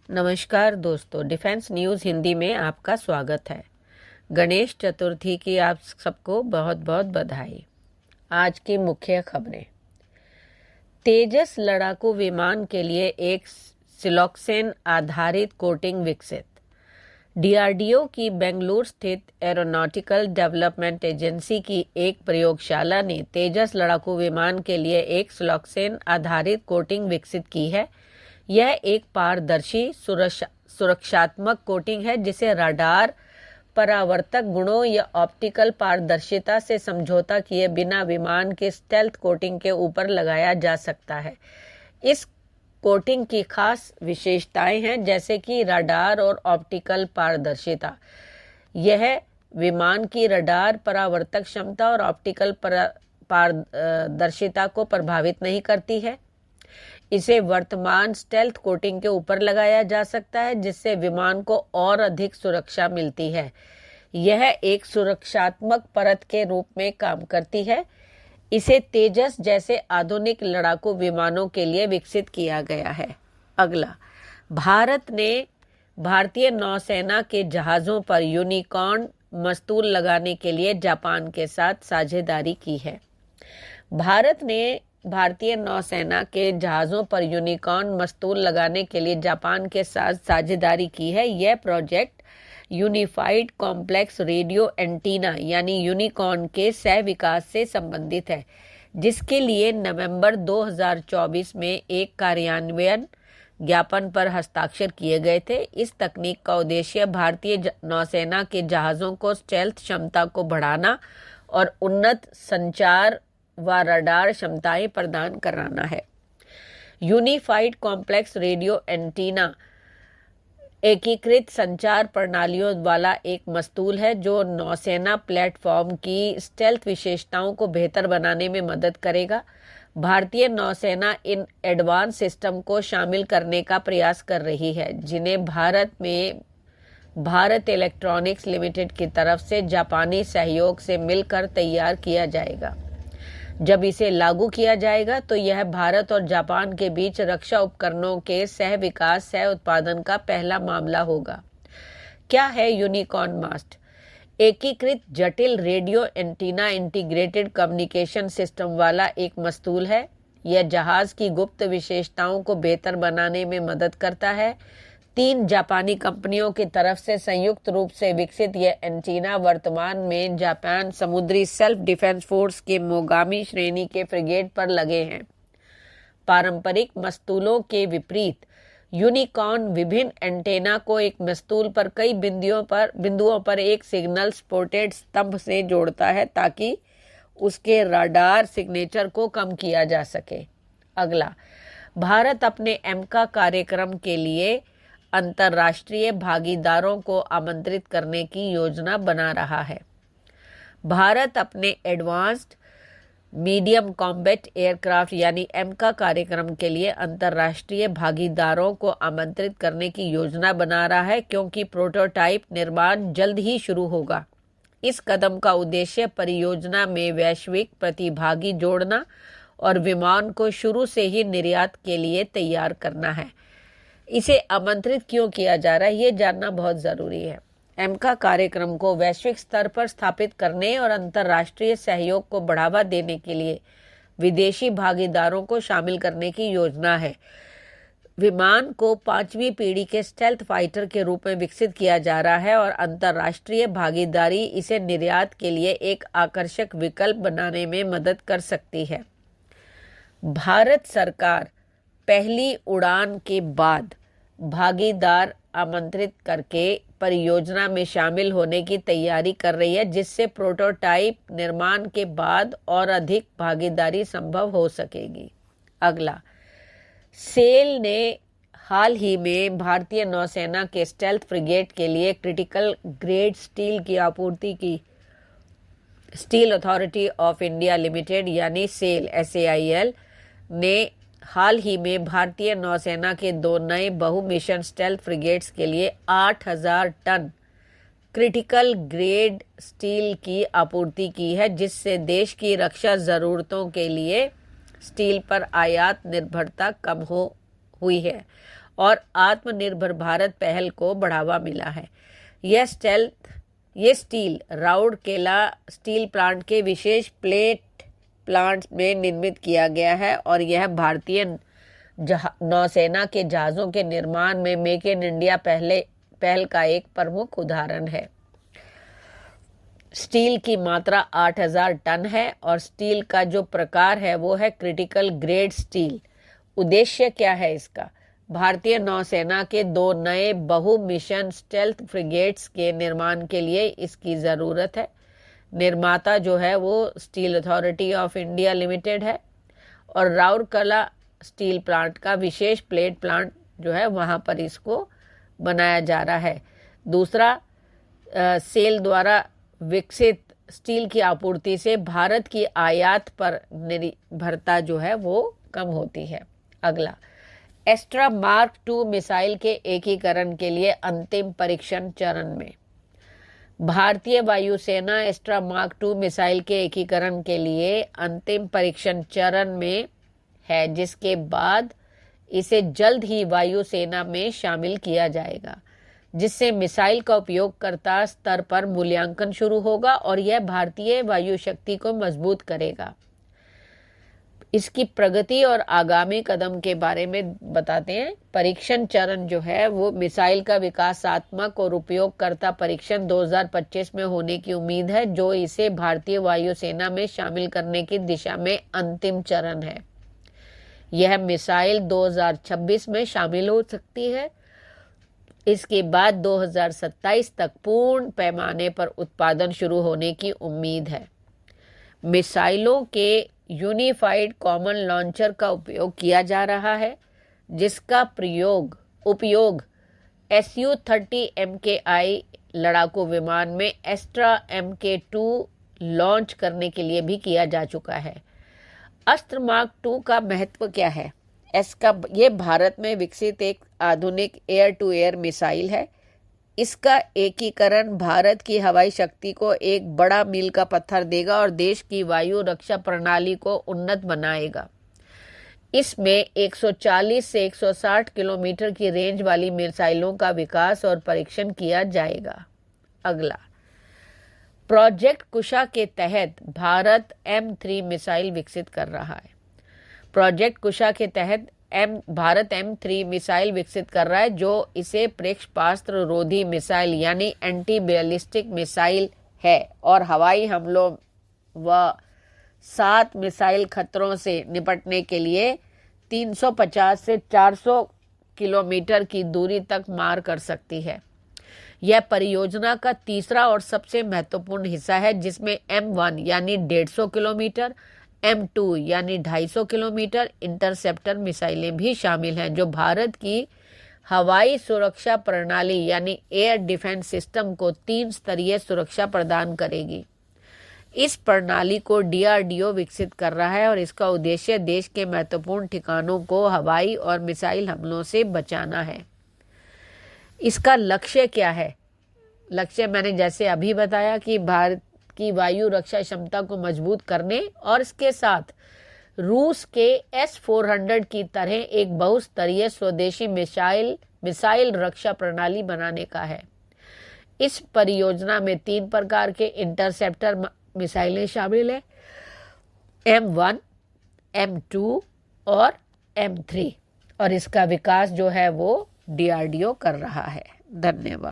नमस्कार दोस्तों, defence news Hindi में आपका स्वागत है। गणेश चतुर्थी की आप सबको बहुत बहुत बधाई। आज की मुख्य खबरें। तेजस लड़ाकू विमान के लिए एक सिलोक्सेन आधारित कोटिंग विकसित। डीआरडीओ की बेंगलुरु स्थित एरोनॉटिकल डेवलपमेंट एजेंसी की एक प्रयोगशाला ने तेजस लड़ाकू विमान के लिए एक सिलोक्सेन आधारित कोटिंग विकसित की है। यह एक पारदर्शी सुरक्षात्मक कोटिंग है जिसे रडार परावर्तक गुणों या ऑप्टिकल पारदर्शिता से समझौता किए बिना विमान के स्टेल्थ कोटिंग के ऊपर लगाया जा सकता है। इस कोटिंग की खास विशेषताएं हैं जैसे कि रडार और ऑप्टिकल पारदर्शिता। यह विमान की रडार परावर्तक क्षमता और ऑप्टिकल पारदर्शिता को प्रभावित नहीं करती है। इसे वर्तमान स्टेल्थ कोटिंग के ऊपर लगाया जा सकता है जिससे विमान को और अधिक सुरक्षा मिलती है। यह एक सुरक्षात्मक परत के रूप में काम करती है। इसे तेजस जैसे आधुनिक लड़ाकू विमानों के लिए विकसित किया गया है। अगला, भारत ने भारतीय नौसेना के जहाजों पर यूनिकॉर्न मस्तूल लगाने के लिए जापान के साथ साझेदारी की है। भारत ने भारतीय नौसेना के जहाज़ों पर यूनिकॉर्न मस्तूल लगाने के लिए जापान के साथ साझेदारी की है। यह project unified complex radio antenna यानी यूनिकॉर्न के सह विकास से संबंधित है, जिसके लिए नवंबर 2024 में एक कार्यान्वयन ज्ञापन पर हस्ताक्षर किए गए थे। इस तकनीक का उद्देश्य भारतीय नौसेना के जहाज़ों को स्टेल्थ क्षमता को बढ़ाना और उन्नत संचार व रडार क्षमताएं प्रदान कराना है। यूनिफाइड कॉम्प्लेक्स रेडियो एंटीना एकीकृत संचार प्रणालियों वाला एक मस्तूल है जो नौसेना प्लेटफॉर्म की स्टेल्थ विशेषताओं को बेहतर बनाने में मदद करेगा। भारतीय नौसेना इन एडवांस सिस्टम को शामिल करने का प्रयास कर रही है, जिन्हें भारत इलेक्ट्रॉनिक्स लिमिटेड की तरफ से जापानी सहयोग से मिलकर तैयार किया जाएगा। जब इसे लागू किया जाएगा तो यह भारत और जापान के बीच रक्षा उपकरणों के सह विकास सह उत्पादन का पहला मामला होगा। क्या है यूनिकॉर्न मास्ट? एकीकृत जटिल radio antenna integrated communication system वाला एक मस्तूल है। यह जहाज की गुप्त विशेषताओं को बेहतर बनाने में मदद करता है। 3 जापानी कंपनियों की तरफ से संयुक्त रूप से विकसित यह एंटीना वर्तमान में जापान समुद्री सेल्फ डिफेंस फोर्स के मोगामी श्रेणी के फ्रिगेट पर लगे हैं। पारंपरिक मस्तूलों के विपरीत यूनिकॉर्न विभिन्न एंटेना को एक मस्तूल पर कई बिंदुओं पर एक सिग्नल सपोर्टेड स्तंभ से जोड़ता है ताकि उसके रडार सिग्नेचर को कम किया जा सके। अगला, भारत अपने एमका कार्यक्रम के लिए अंतर्राष्ट्रीय भागीदारों को आमंत्रित करने की योजना बना रहा है। भारत अपने एडवांस्ड मीडियम कॉम्बैट एयरक्राफ्ट यानी एमका कार्यक्रम के लिए अंतर्राष्ट्रीय भागीदारों को आमंत्रित करने की योजना बना रहा है क्योंकि प्रोटोटाइप निर्माण जल्द ही शुरू होगा। इस कदम का उद्देश्य परियोजना में वैश्विक प्रतिभागी जोड़ना और विमान को शुरू से ही निर्यात के लिए तैयार करना है। इसे आमंत्रित क्यों किया जा रहा है, ये जानना बहुत ज़रूरी है। एमका कार्यक्रम को वैश्विक स्तर पर स्थापित करने और अंतर्राष्ट्रीय सहयोग को बढ़ावा देने के लिए विदेशी भागीदारों को शामिल करने की योजना है। विमान को 5वीं पीढ़ी के स्टेल्थ फाइटर के रूप में विकसित किया जा रहा है और अंतर्राष्ट्रीय भागीदारी इसे निर्यात के लिए एक आकर्षक विकल्प बनाने में मदद कर सकती है। भारत सरकार पहली उड़ान के बाद भागीदार आमंत्रित करके परियोजना में शामिल होने की तैयारी कर रही है, जिससे प्रोटोटाइप निर्माण के बाद और अधिक भागीदारी संभव हो सकेगी। अगला, सेल ने हाल ही में भारतीय नौसेना के स्टेल्थ फ्रिगेट के लिए क्रिटिकल ग्रेड स्टील की आपूर्ति की। Steel authority of India limited यानी सेल SAIL ने हाल ही में भारतीय नौसेना के 2 नए बहु मिशन स्टेल्थ फ्रिगेट्स के लिए 8000 टन क्रिटिकल ग्रेड स्टील की आपूर्ति की है, जिससे देश की रक्षा ज़रूरतों के लिए स्टील पर आयात निर्भरता कम हुई है और आत्मनिर्भर भारत पहल को बढ़ावा मिला है। यह स्टील राउरकेला स्टील प्लांट के विशेष प्लेट प्लांट में निर्मित किया गया है और यह भारतीय नौसेना के जहाज़ों के निर्माण में मेक इन इंडिया पहल का एक प्रमुख उदाहरण है। स्टील की मात्रा 8000 टन है और स्टील का जो प्रकार है वो है क्रिटिकल ग्रेड स्टील। उद्देश्य क्या है इसका? भारतीय नौसेना के 2 नए बहु मिशन स्टेल्थ फ्रिगेट्स के निर्माण के लिए इसकी ज़रूरत है। निर्माता जो है वो steel authority of India limited है और राउरकेला स्टील प्लांट का विशेष प्लेट प्लांट जो है वहाँ पर इसको बनाया जा रहा है। दूसरा, सेल द्वारा विकसित स्टील की आपूर्ति से भारत की आयात पर निर्भरता जो है वो कम होती है। अगला, एस्ट्रा मार्क 2 मिसाइल के एकीकरण के लिए अंतिम परीक्षण चरण में। भारतीय वायुसेना एस्ट्रा मार्क 2 मिसाइल के एकीकरण के लिए अंतिम परीक्षण चरण में है, जिसके बाद इसे जल्द ही वायुसेना में शामिल किया जाएगा, जिससे मिसाइल का उपयोगकर्ता स्तर पर मूल्यांकन शुरू होगा और यह भारतीय वायु शक्ति को मजबूत करेगा। इसकी प्रगति और आगामी कदम के बारे में बताते हैं। परीक्षण चरण जो है वो मिसाइल का विकासात्मक और उपयोगकर्ता परीक्षण 2025 में होने की उम्मीद है, जो इसे भारतीय वायुसेना में शामिल करने की दिशा में अंतिम चरण है। यह मिसाइल 2026 में शामिल हो सकती है। इसके बाद 2027 तक पूर्ण पैमाने पर उत्पादन शुरू होने की उम्मीद है। मिसाइलों के यूनिफाइड कॉमन लॉन्चर का उपयोग किया जा रहा है, जिसका उपयोग Su-30 MKI लड़ाकू विमान में एस्ट्रा MK2 लॉन्च करने के लिए भी किया जा चुका है। अस्त्र मार्क 2 का महत्व क्या है? ये भारत में विकसित एक आधुनिक एयर टू एयर मिसाइल है। इसका एकीकरण भारत की हवाई शक्ति को एक बड़ा मील का पत्थर देगा और देश की वायु रक्षा प्रणाली को उन्नत बनाएगा। इसमें 140 से 160 किलोमीटर की रेंज वाली मिसाइलों का विकास और परीक्षण किया जाएगा। अगला, प्रोजेक्ट कुशा के तहत भारत M3 मिसाइल विकसित कर रहा है। प्रोजेक्ट कुशा के तहत भारत M3 मिसाइल विकसित कर रहा है, जो इसे प्रक्षेपास्त्र रोधी मिसाइल यानी एंटी बैलिस्टिक मिसाइल है और हवाई हमलों व 7 मिसाइल खतरों से निपटने के लिए 350 से 400 किलोमीटर की दूरी तक मार कर सकती है। यह परियोजना का तीसरा और सबसे महत्वपूर्ण हिस्सा है, जिसमें M1 यानी 150 किलोमीटर, M2 यानी 250 किलोमीटर इंटरसेप्टर मिसाइलें भी शामिल हैं, जो भारत की हवाई सुरक्षा प्रणाली यानी एयर डिफेंस सिस्टम को 3 स्तरीय सुरक्षा प्रदान करेगी। इस प्रणाली को DRDO विकसित कर रहा है और इसका उद्देश्य देश के महत्वपूर्ण ठिकानों को हवाई और मिसाइल हमलों से बचाना है। इसका लक्ष्य क्या है? लक्ष्य मैंने जैसे अभी बताया कि भारत की वायु रक्षा क्षमता को मजबूत करने और इसके साथ रूस के S-400 की तरह एक बहुस्तरीय स्वदेशी मिसाइल रक्षा प्रणाली बनाने का है। इस परियोजना में 3 प्रकार के इंटरसेप्टर मिसाइलें शामिल हैं, M1, M2 और M3, और इसका विकास जो है वो DRDO कर रहा है। धन्यवाद।